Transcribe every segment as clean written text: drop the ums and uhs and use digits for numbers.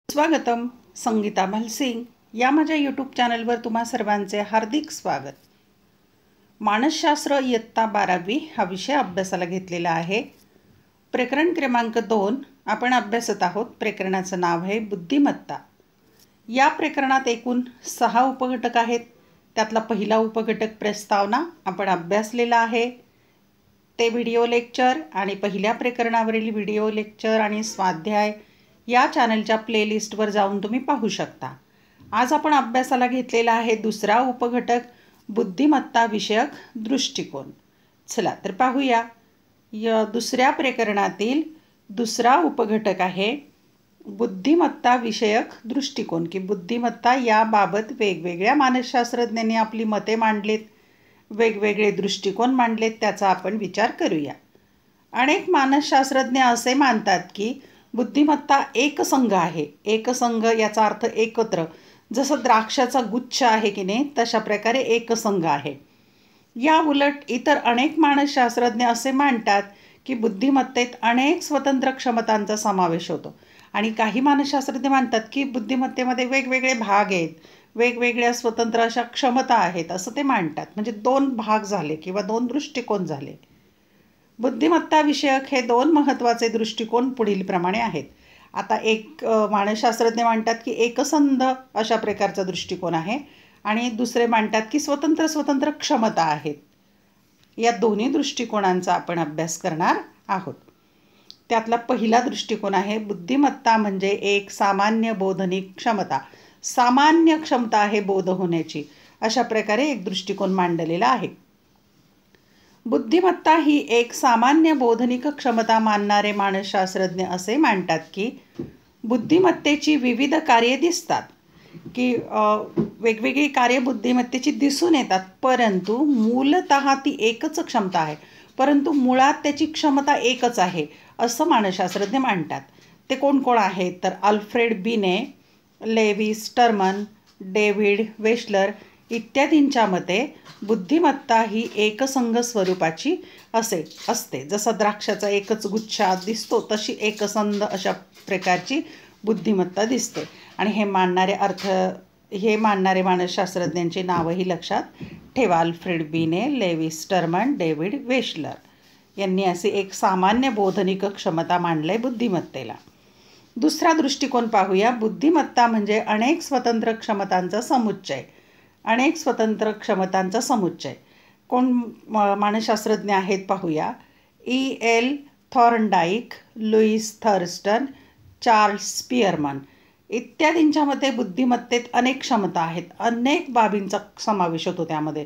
स्वागतम. संगीता मलसिंग या माझ्या यूट्यूब चॅनलवर तुम्हा सर्वांचे हार्दिक स्वागत. मानसशास्त्र इयत्ता 12वी हा विषय अभ्यासाला घेतलेला आहे. प्रकरण क्रमांक 2 आपण अभ्यासत आहोत. प्रकरणाचं नाव आहे बुद्धिमत्ता. या प्रकरणात एकूण 6 उपघटक आहेत. त्यातला पहिला उपघटक प्रस्तावना आपण अभ्यासलेला आहे. ते व्हिडिओ लेक्चर आणि पहिल्या प्रकरणावरील व्हिडिओ लेक्चर आणि स्वाध्याय या चॅनलच्या प्लेलिस्टवर जाऊन तुम्ही पाहू शकता. आज आपण अभ्यासाला घेतलेला आहे दुसरा उपघटक बुद्धिमत्ता विषयक दृष्टिकोन. चला तर पाहूया. या दुसऱ्या प्रकरणातील दुसरा उपघटक आहे बुद्धिमत्ता विषयक दृष्टिकोन. की बुद्धिमत्ता याबाबत वेगवेगळ्या मानसशास्त्रज्ञांनी आपली मते मांडलीत, वेगवेगळे दृष्टिकोन मांडलेत. त्याचा आपण विचार करूया. अनेक मानसशास्त्रज्ञ असे मानतात की बुद्धिमत्ता एकसंघ आहे. एकसंघ याचा अर्थ एकत्र. जसं द्राक्षाचा गुच्छ आहे की नाही, तशा प्रकारे एकसंघ आहे. या उलट इतर अनेक मानसशास्त्रज्ञ असे मानतात की बुद्धिमत्तेत अनेक स्वतंत्र क्षमतांचा समावेश होतो. आणि काही मानसशास्त्रज्ञ मानतात की बुद्धिमत्तेमध्ये वेगवेगळे भाग आहेत, वेगवेगळ्या स्वतंत्र अशा क्षमता आहेत, असं ते मानतात. म्हणजे 2 भाग झाले किंवा 2 दृष्टिकोन झाले. बुद्धिमत्ता विषयक हे 2 महत्त्वाचे दृष्टिकोन पुढील प्रमाणे आहेत. आता एक मानसशास्त्रज्ञ मांडतात की एकसंध अशा प्रकारचा दृष्टिकोन आहे आणि दुसरे मांडतात की स्वतंत्र क्षमता आहेत. या दोन्ही दृष्टिकोनांचा आपण अभ्यास करणार आहोत. त्यातला पहिला दृष्टिकोन आहे बुद्धिमत्ता म्हणजे एक सामान्य बोधनिक क्षमता. सामान्य क्षमता आहे बोध होण्याची, अशा प्रकारे एक दृष्टिकोन मांडलेला आहे. बुद्धिमत्ता ही एक सामान्य बोधनिक क्षमता मानणारे मानसशास्त्रज्ञ असे मानतात की बुद्धिमत्तेची विविध कार्ये दिसतात, की वेगवेगळी कार्ये बुद्धिमत्तेची दिसून येतात, परंतु मूलतः ती एकच क्षमता आहे, परंतु मुळात त्याची क्षमता एकच आहे असं मानसशास्त्रज्ञ मानतात. ते कोण कोण आहेत तर अल्फ्रेड बिने, लेवी स्टरमन, डेव्हिड वेशलर इत्यादींच्या मते बुद्धिमत्ता ही एकसंघ स्वरूपाची असते. जसा द्राक्षाचा एकच गुच्छा दिसतो तशी एकसंध अशा प्रकारची बुद्धिमत्ता दिसते. आणि हे मानणारे मानसशास्त्रज्ञांची नावंही लक्षात ठेवा. अल्फ्रेड बिने, लेवी स्टरमन, डेव्हिड वेशलर यांनी अशी एक सामान्य बोधनिक क्षमता मांडली बुद्धिमत्तेला. दुसरा दृष्टिकोन पाहूया. बुद्धिमत्ता म्हणजे अनेक स्वतंत्र क्षमतांचा समुच्चय. अनेक स्वतंत्र क्षमतांचा समुच्चय. कोण मानसशास्त्रज्ञ आहेत पाहूया. E.L. Thorndike, Louis Thurstone, Charles Spearman इत्यादींच्या मते बुद्धिमत्तेत अनेक क्षमता आहेत, अनेक बाबींचा समावेश होतो त्यामध्ये.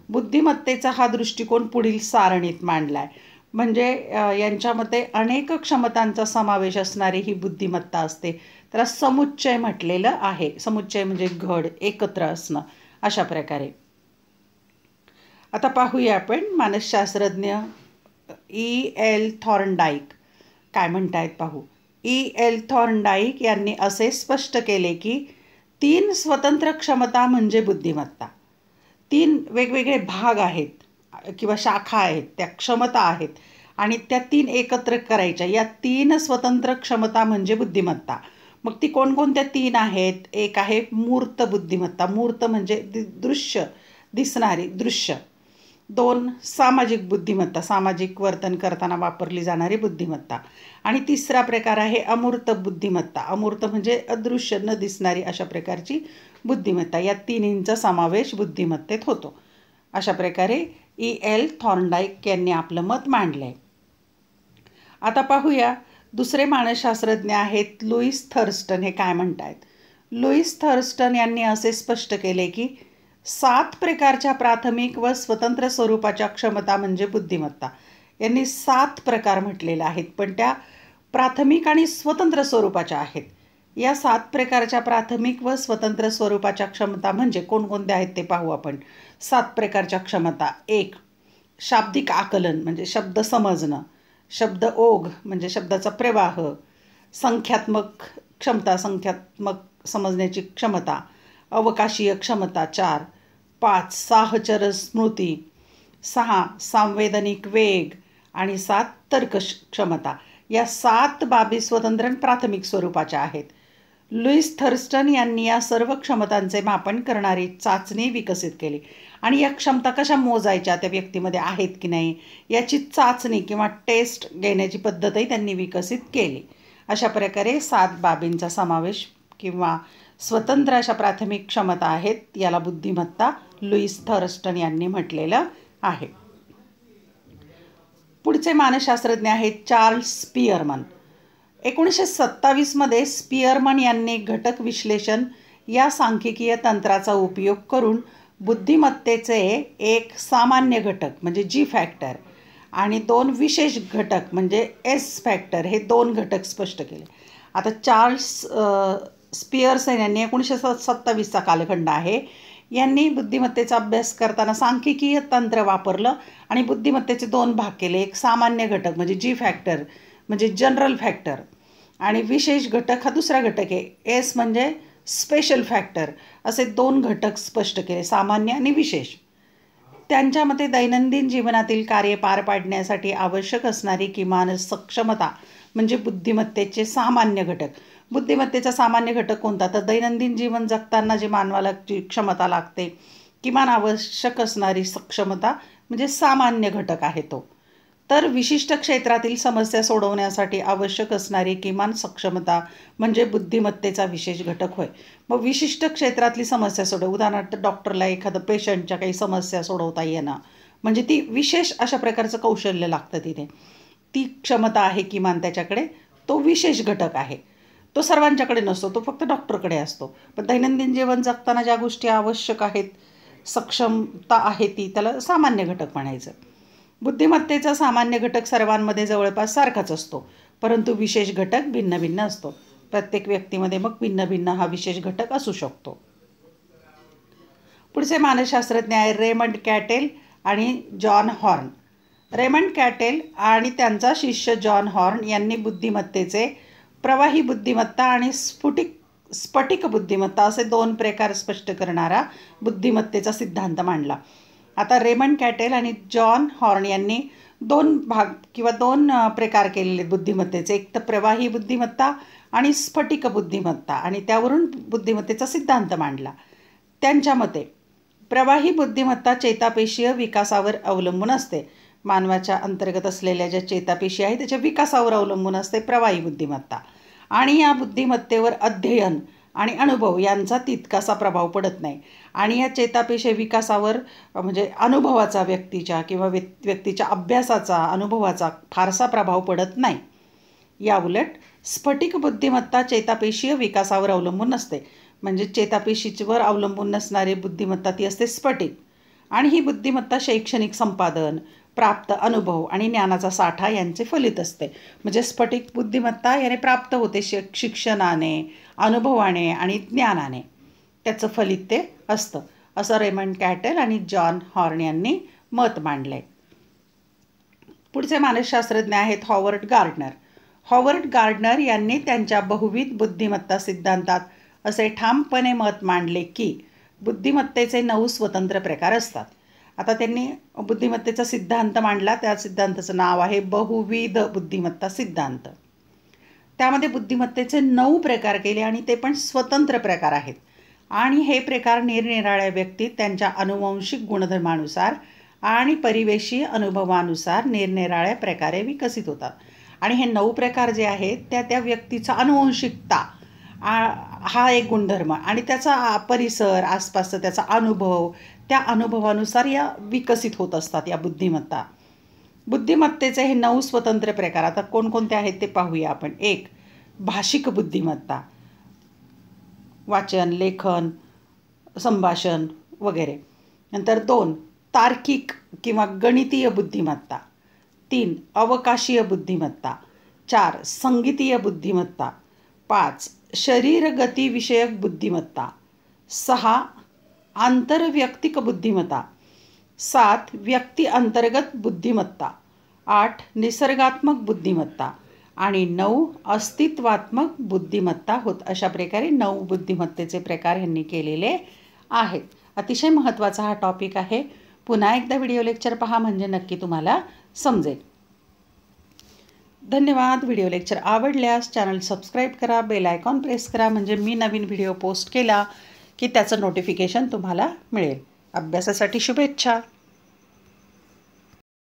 बुद्धिमत्तेचा हा दृष्टिकोन पुढील सारणीत मांडला आहे. म्हणजे यांच्या मते अनेक क्षमतांचा समावेश असणारी ही बुद्धिमत्ता असते. त्याला समुच्चय म्हटलेलं आहे. समुच्चय म्हणजे घड, एकत्र असणं, अशा प्रकारे. आता पाहूया आपण मानसशास्त्रज्ञ E.L. थॉर्नडाईक काय म्हणतायत पाहू. E.L. थॉर्नडाईक यांनी असे स्पष्ट केले की 3 स्वतंत्र क्षमता म्हणजे बुद्धिमत्ता. 3 वेगवेगळे भाग आहेत किंवा शाखा आहेत, त्या क्षमता आहेत आणि त्या 3 एकत्र करायच्या. या 3 स्वतंत्र क्षमता म्हणजे बुद्धिमत्ता. मग ती कोणकोणत्या 3 आहेत. एक आहे मूर्त बुद्धिमत्ता. मूर्त म्हणजे दृश्य, दिसणारी, दृश्य. 2 सामाजिक बुद्धिमत्ता, सामाजिक वर्तन करताना वापरली जाणारी बुद्धिमत्ता. आणि तिसरा प्रकार आहे अमूर्त बुद्धिमत्ता. अमूर्त म्हणजे अदृश्य, न दिसणारी अशा प्रकारची बुद्धिमत्ता. या 3चा समावेश बुद्धिमत्तेत होतो. अशा प्रकारे E.L. थॉर्नडाईक यांनी आपलं मत मांडलं आहे. आता पाहूया दुसरे मानसशास्त्रज्ञ आहेत लुईस थर्स्टन. हे काय म्हणतायत. लुईस थर्स्टन यांनी असे स्पष्ट केले की 7 प्रकारच्या प्राथमिक व स्वतंत्र स्वरूपाच्या क्षमता म्हणजे बुद्धिमत्ता. यांनी 7 प्रकार म्हटलेले आहेत, पण त्या प्राथमिक आणि स्वतंत्र स्वरूपाच्या आहेत. या 7 प्रकारच्या प्राथमिक व स्वतंत्र स्वरूपाच्या क्षमता म्हणजे कोणकोणत्या आहेत ते पाहू आपण. 7 प्रकारच्या क्षमता. 1 शाब्दिक आकलन म्हणजे शब्द समजणं. शब्द ओघ म्हणजे शब्दाचा प्रवाह. संख्यात्मक क्षमता, संख्यात्मक समजण्याची क्षमता. अवकाशीय क्षमता 4. 5 साहचर स्मृती. 6 सांवेदनिक वेग आणि 7 तर्क क्षमता. या 7 बाबी स्वतंत्र प्राथमिक स्वरूपाच्या आहेत. लुईस थर्स्टन यांनी या सर्व क्षमतांचे मापन करणारी चाचणी विकसित केली आणि या क्षमता कशा मोजायच्या, त्या व्यक्तीमध्ये आहेत की नाही याची चाचणी किंवा टेस्ट घेण्याची पद्धतही त्यांनी विकसित केली. अशा प्रकारे 7 बाबींचा समावेश किंवा स्वतंत्र अशा प्राथमिक क्षमता आहेत, याला बुद्धिमत्ता लुईस थर्स्टन यांनी म्हटलेलं आहे. पुढचे मानसशास्त्रज्ञ आहेत चार्ल्स स्पिअरमन. 1927 स्पिअरमन यांनी घटक विश्लेषण या सांख्यिकीय तंत्राचा उपयोग करून बुद्धिमत्तेचे एक सामान्य घटक म्हणजे जी फॅक्टर आणि 2 विशेष घटक म्हणजे एस फॅक्टर हे 2 घटक स्पष्ट केले. आता चार्ल्स स्पिअरसन यांनी 1927चा कालखंड आहे, यांनी बुद्धिमत्तेचा अभ्यास करताना सांख्यिकीय तंत्र वापरलं आणि बुद्धिमत्तेचे 2 भाग केले. एक सामान्य घटक म्हणजे जी फॅक्टर म्हणजे जनरल फॅक्टर आणि विशेष घटक हा दुसरा घटक आहे, एस म्हणजे स्पेशल फॅक्टर. असे 2 घटक स्पष्ट केले, सामान्य आणि विशेष. त्यांच्या मते दैनंदिन जीवनातील कार्य पार पाडण्यासाठी आवश्यक असणारी किमान सक्षमता म्हणजे बुद्धिमत्तेचे सामान्य घटक. बुद्धिमत्तेचा सामान्य घटक कोणता, तर दैनंदिन जीवन जगताना जे मानवाला जी क्षमता लागते, किमान आवश्यक असणारी सक्षमता म्हणजे सामान्य घटक आहे तो. तर विशिष्ट क्षेत्रातील समस्या सोडवण्यासाठी आवश्यक असणारी किमान सक्षमता म्हणजे बुद्धिमत्तेचा विशेष घटक होय. मग विशिष्ट क्षेत्रातली समस्या उदाहरणार्थ डॉक्टरला एखादं पेशंटच्या काही समस्या सोडवता येणं म्हणजे ती विशेष अशा प्रकारचं कौशल्य लागतं तिथे. ती क्षमता आहे किमान त्याच्याकडे, तो विशेष घटक आहे. तो सर्वांच्याकडे नसतो, तो फक्त डॉक्टरकडे असतो. पण दैनंदिन जीवन जगताना ज्या गोष्टी आवश्यक आहेत, सक्षमता आहे ती, त्याला सामान्य घटक म्हणायचं. बुद्धिमत्तेचा सामान्य घटक सर्वांमध्ये जवळपास सारखाच असतो, परंतु विशेष घटक भिन्न भिन्न असतो. प्रत्येक व्यक्तीमध्ये मग भिन्न भिन्न हा विशेष घटक असू शकतो. पुढचे मानसशास्त्रज्ञ आहे रेमंड कॅटेल आणि जॉन हॉर्न. रेमंड कॅटेल आणि त्यांचा शिष्य जॉन हॉर्न यांनी बुद्धिमत्तेचे प्रवाही बुद्धिमत्ता आणि स्फटिक बुद्धिमत्ता असे 2 प्रकार स्पष्ट करणारा बुद्धिमत्तेचा सिद्धांत मांडला. आता रेमंड कॅटेल आणि जॉन हॉर्न यांनी 2 भाग किंवा 2 प्रकार केलेले बुद्धिमत्तेचे. एक तर प्रवाही बुद्धिमत्ता आणि स्फटिक बुद्धिमत्ता, आणि त्यावरून बुद्धिमत्तेचा सिद्धांत मांडला. त्यांच्या मते प्रवाही बुद्धिमत्ता चेतापेशीय विकासावर अवलंबून असते. मानवाच्या अंतर्गत असलेल्या ज्या चेतापेशी आहेत त्याच्या विकासावर अवलंबून असते प्रवाही बुद्धिमत्ता, आणि या बुद्धिमत्तेवर अध्ययन आणि अनुभव यांचा तितकासा प्रभाव पडत नाही. आणि या चेतापेशी विकासावर म्हणजे अनुभवाचा व्यक्तीच्या किंवा व्यक्तीच्या अभ्यासाचा अनुभवाचा फारसा प्रभाव पडत नाही. याउलट स्फटिक बुद्धिमत्ता चेतापेशीय विकासावर अवलंबून नसते. म्हणजे चेतापेशीवर अवलंबून नसणारी बुद्धिमत्ता ती असते स्फटिक. आणि ही बुद्धिमत्ता शैक्षणिक संपादन, प्राप्त अनुभव आणि ज्ञानाचा साठा यांचे फलित असते. म्हणजे स्फटिक बुद्धिमत्ता याने प्राप्त होते शिक्षणाने, अनुभवाने आणि ज्ञानाने त्याचं फलित ते असतं, असं रेमंड कॅटेल आणि जॉन हॉर्न यांनी मत मांडले. पुढचे मानसशास्त्रज्ञ आहेत हॉवर्ड गार्डनर. हॉवर्ड गार्डनर यांनी त्यांच्या बहुविध बुद्धिमत्ता सिद्धांतात असे ठामपणे मत मांडले की बुद्धिमत्तेचे 9 स्वतंत्र प्रकार असतात. आता त्यांनी बुद्धिमत्तेचा सिद्धांत मांडला, त्या सिद्धांताचं नाव आहे बहुविध बुद्धिमत्ता सिद्धांत. त्यामध्ये बुद्धिमत्तेचे 9 प्रकार केले आणि ते पण स्वतंत्र प्रकार आहेत. आणि हे प्रकार निरनिराळ्या व्यक्तीत त्यांच्या अनुवांशिक गुणधर्मानुसार आणि परिवेशीय अनुभवानुसार निरनिराळ्या प्रकारे विकसित होतात. आणि हे 9 प्रकार जे आहेत त्या व्यक्तीचा अनुवंशिकता हा एक गुणधर्म आणि त्याचा परिसर, आसपासचा त्याचा अनुभव, त्या अनुभवानुसार या विकसित होत असतात या बुद्धिमत्ता. बुद्धिमत्तेचे हे 9 स्वतंत्र प्रकार आता कोणकोणते आहेत ते पाहूया आपण. 1. भाषिक बुद्धिमत्ता, वाचन, लेखन, संभाषण वगैरे. नंतर 2. तार्किक किंवा गणितीय बुद्धिमत्ता. 3. अवकाशीय बुद्धिमत्ता. 4. संगीतीय बुद्धिमत्ता. 5. शरीरगतीविषयक बुद्धिमत्ता. 6. आंतरवैयक्तिक बुद्धिमत्ता. 7. व्यक्ती अंतर्गत बुद्धिमत्ता. 8. निसर्गात्मक बुद्धिमत्ता आणि 9. अस्तित्वात्मक बुद्धिमत्ता होत. अशा प्रकारे 9 बुद्धिमत्तेचे प्रकार यांनी केलेले आहेत. अतिशय महत्त्वाचा हा टॉपिक आहे. पुन्हा एकदा व्हिडिओ लेक्चर पहा म्हणजे नक्की तुम्हाला समजेल. धन्यवाद. व्हिडिओ लेक्चर आवडल्यास चॅनल सबस्क्राईब करा, बेल आयकॉन प्रेस करा, म्हणजे मी नवीन व्हिडिओ पोस्ट केला की त्याचं नोटिफिकेशन तुम्हाला मिळेल. अभ्यासासाठी शुभेच्छा.